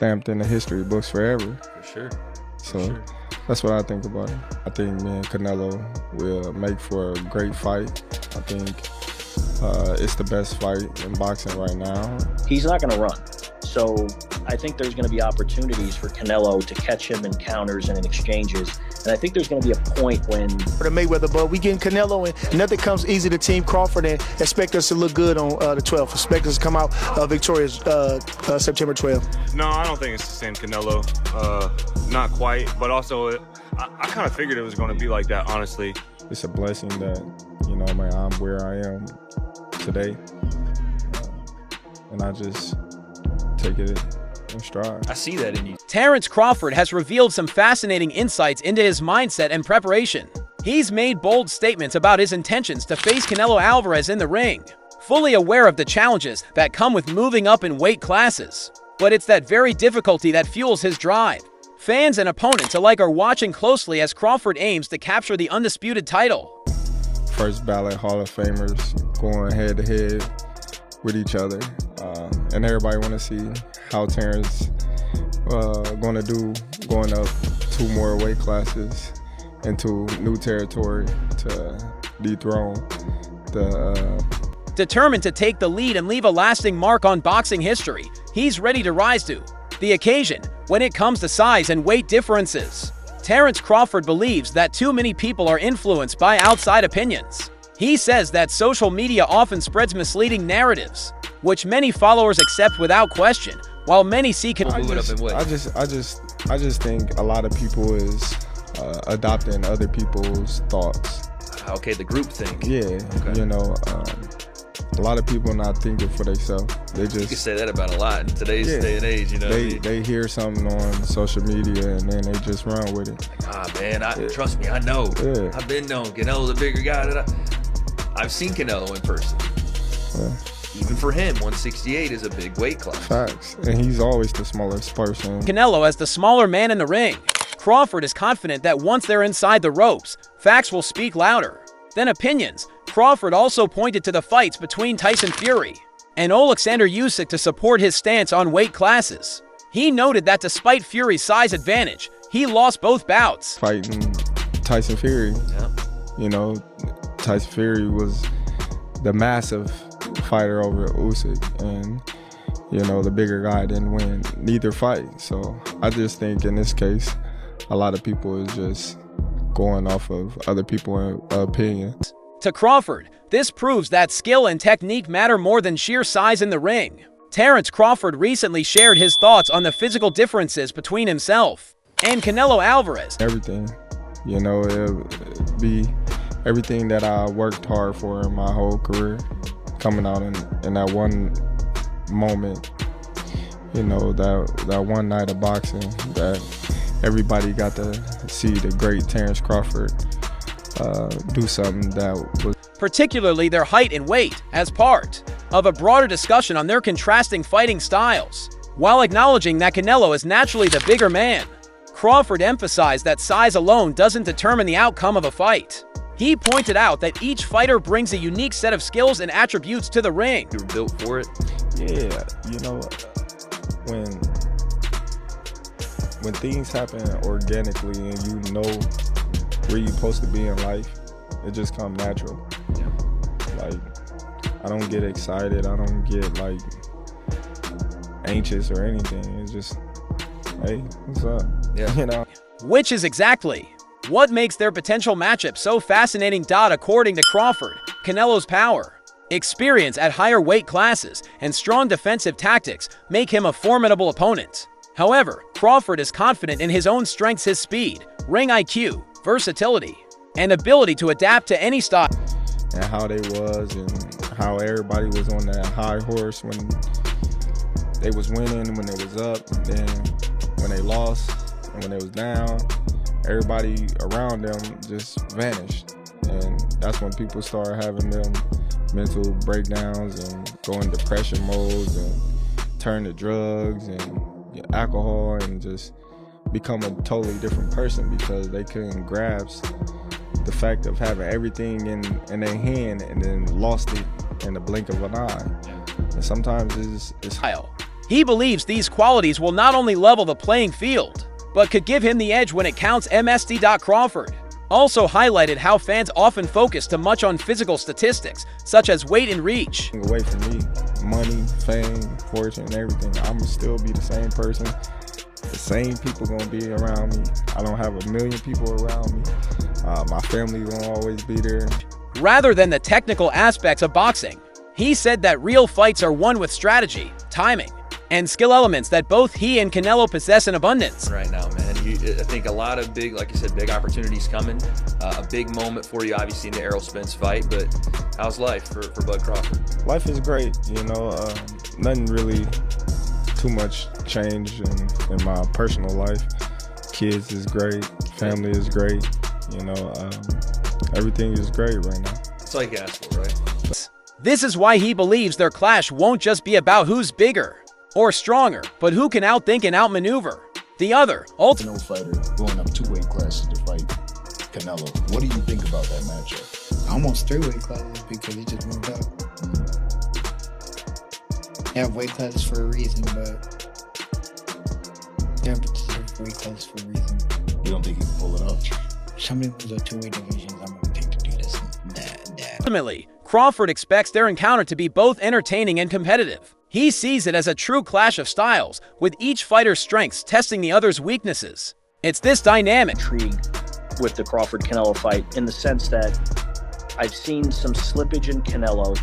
stamped in the history books forever. For sure. So that's what I think about it. I think me and Canelo will make for a great fight. I think it's the best fight in boxing right now. He's not going to run. So I think there's going to be opportunities for Canelo to catch him in counters and in exchanges. And I think there's going to be a point when... For the Mayweather, but we getting Canelo, and nothing comes easy to Team Crawford, and expect us to look good on the 12th. Expect us to come out victorious September 12th. No, I don't think it's the same Canelo. Not quite, but also I kind of figured it was going to be like that, honestly. It's a blessing that, you know, man, I'm where I am today. And I just take it in stride. I see that in you. Terence Crawford has revealed some fascinating insights into his mindset and preparation. He's made bold statements about his intentions to face Canelo Alvarez in the ring, fully aware of the challenges that come with moving up in weight classes. But it's that very difficulty that fuels his drive. Fans and opponents alike are watching closely as Crawford aims to capture the undisputed title. First ballot Hall of Famers going head to head with each other. And everybody want to see how Terence going to do going up 2 more weight classes into new territory to dethrone the... Determined to take the lead and leave a lasting mark on boxing history, he's ready to rise to the occasion when it comes to size and weight differences. Terence Crawford believes that too many people are influenced by outside opinions. He says that social media often spreads misleading narratives, which many followers accept without question, while many see I just think a lot of people is adopting other people's thoughts. Okay, the group think. Yeah, okay. You know, a lot of people not thinking for themselves. They just... You can say that about a lot in today's day and age, you know. They hear something on social media and then they just run with it. Ah, man, trust me, I know. Yeah. I've been known. Canelo's a bigger guy than I've seen Canelo in person. Yeah. Even for him, 168 is a big weight class. Facts. And he's always the smallest person. Canelo as the smaller man in the ring. Crawford is confident that once they're inside the ropes, facts will speak louder than opinions. Crawford also pointed to the fights between Tyson Fury and Alexander Usyk to support his stance on weight classes. He noted that despite Fury's size advantage, he lost both bouts. Fighting Tyson Fury, you know, Tyson Fury was the massive fighter over Usyk, and you know, the bigger guy didn't win neither fight. So I just think in this case, a lot of people is just going off of other people's opinions. To Crawford, this proves that skill and technique matter more than sheer size in the ring. Terence Crawford recently shared his thoughts on the physical differences between himself and Canelo Alvarez. Everything, you know, it'll be everything that I worked hard for in my whole career, coming out in that one moment, you know, that one night of boxing that everybody got to see the great Terence Crawford do something that was... Particularly their height and weight, as part of a broader discussion on their contrasting fighting styles. While acknowledging that Canelo is naturally the bigger man, Crawford emphasized that size alone doesn't determine the outcome of a fight. He pointed out that each fighter brings a unique set of skills and attributes to the ring. You were built for it? Yeah, you know, when things happen organically and you know where you're supposed to be in life, it just comes natural. Yeah. Like, I don't get excited. I don't get like anxious or anything. It's just, hey, what's up? Yeah. You know? Which is exactly what makes their potential matchup so fascinating. According to Crawford, Canelo's power, experience at higher weight classes, and strong defensive tactics make him a formidable opponent. However, Crawford is confident in his own strengths, his speed, ring IQ, versatility, and ability to adapt to any style. And how they was and how everybody was on that high horse when they was winning, when they was up, and then when they lost, and when they was down, everybody around them just vanished. And that's when people start having them mental breakdowns and go in depression modes and turn to drugs and alcohol and just become a totally different person because they couldn't grasp the fact of having everything in their hand and then lost it in the blink of an eye. And sometimes it's style. He believes these qualities will not only level the playing field, but could give him the edge when it counts. Crawford also highlighted how fans often focus too much on physical statistics, such as weight and reach. Away from me, money, fame, fortune, and everything, I'm gonna still be the same person. The same people gonna be around me. I don't have a million people around me. My family gonna always be there. Rather than the technical aspects of boxing, he said that real fights are won with strategy, timing, and skill elements that both he and Canelo possess in abundance. Right now, man. I think a lot of big, like you said, big opportunities coming. A big moment for you, obviously, in the Errol Spence fight. But how's life for Bud Crawford? Life is great, you know. Nothing really too much change in my personal life. Kids is great. Family is great. You know, everything is great right now. It's like asshole, right? This is why he believes their clash won't just be about who's bigger or stronger, but who can outthink and outmaneuver the other. No fighter going up 2 weight classes to fight Canelo. What do you think about that matchup? Almost 3 weight classes because he just moved up. They have weight classes for a reason, but yeah, but weight classes for a reason. You don't think he can pull it off? Somebody moves up 2 weight divisions, I'm gonna take to do this. Ultimately, Crawford expects their encounter to be both entertaining and competitive. He sees it as a true clash of styles, with each fighter's strengths testing the other's weaknesses. It's this dynamic Intrigued with the Crawford-Canelo fight in the sense that I've seen some slippage in Canelo.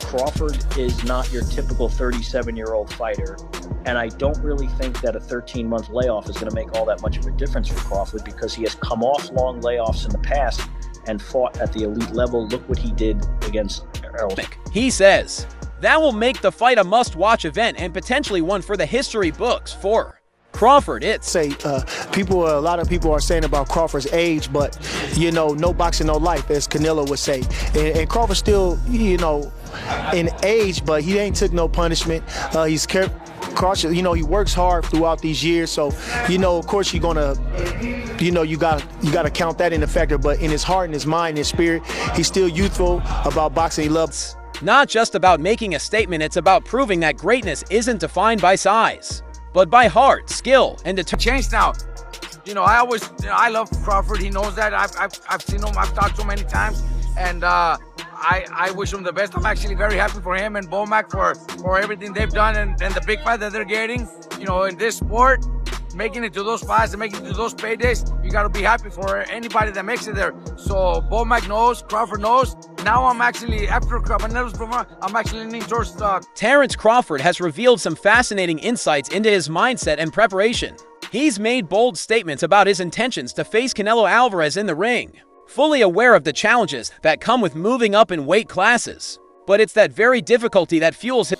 Crawford is not your typical 37-year-old fighter, and I don't really think that a 13-month layoff is going to make all that much of a difference for Crawford because he has come off long layoffs in the past and fought at the elite level. Look what he did against Errol. He says that will make the fight a must-watch event and potentially one for the history books. For Crawford, it's A lot of people are saying about Crawford's age, but you know, no boxing, no life, as Canelo would say. And Crawford still, you know, in age, but he ain't took no punishment. He's cautious. You know, he works hard throughout these years. So, you know, of course, you're gonna, you know, you gotta count that in a factor. But in his heart, and his mind, and his spirit, he's still youthful about boxing. He loves. not just about making a statement, it's about proving that greatness isn't defined by size, but by heart, skill, and determination. Change now. You know, I love Crawford. He knows that. I've seen him. I've talked to him many times, and I wish him the best. I'm actually very happy for him and Bomac for everything they've done and the big fight that they're getting. You know, in this sport, making it to those fights and making it to those paydays, you got to be happy for anybody that makes it there. So Bomac knows, Crawford knows. Now I'm actually, after Canelo's performance, I'm actually leaning towards Terence Crawford has revealed some fascinating insights into his mindset and preparation. He's made bold statements about his intentions to face Canelo Alvarez in the ring, fully aware of the challenges that come with moving up in weight classes. But it's that very difficulty that fuels him.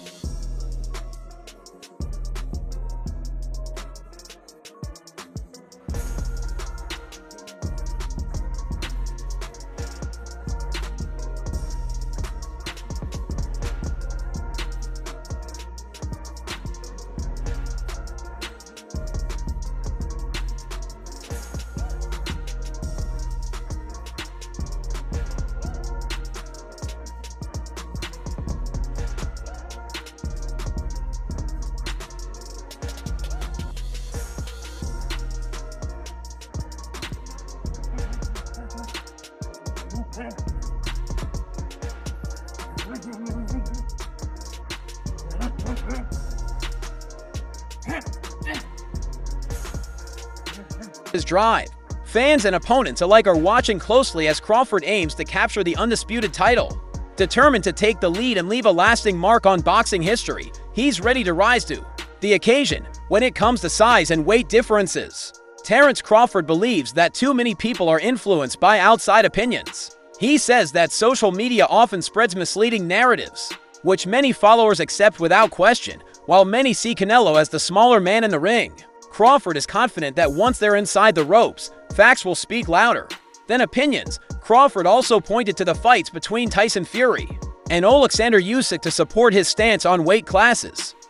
His drive. Fans and opponents alike are watching closely as Crawford aims to capture the undisputed title. Determined to take the lead and leave a lasting mark on boxing history, he's ready to rise to the occasion when it comes to size and weight differences. Terence Crawford believes that too many people are influenced by outside opinions. He says that social media often spreads misleading narratives, which many followers accept without question, while many see Canelo as the smaller man in the ring. Crawford is confident that once they're inside the ropes, facts will speak louder than opinions. Crawford also pointed to the fights between Tyson Fury and Alexander Usyk to support his stance on weight classes.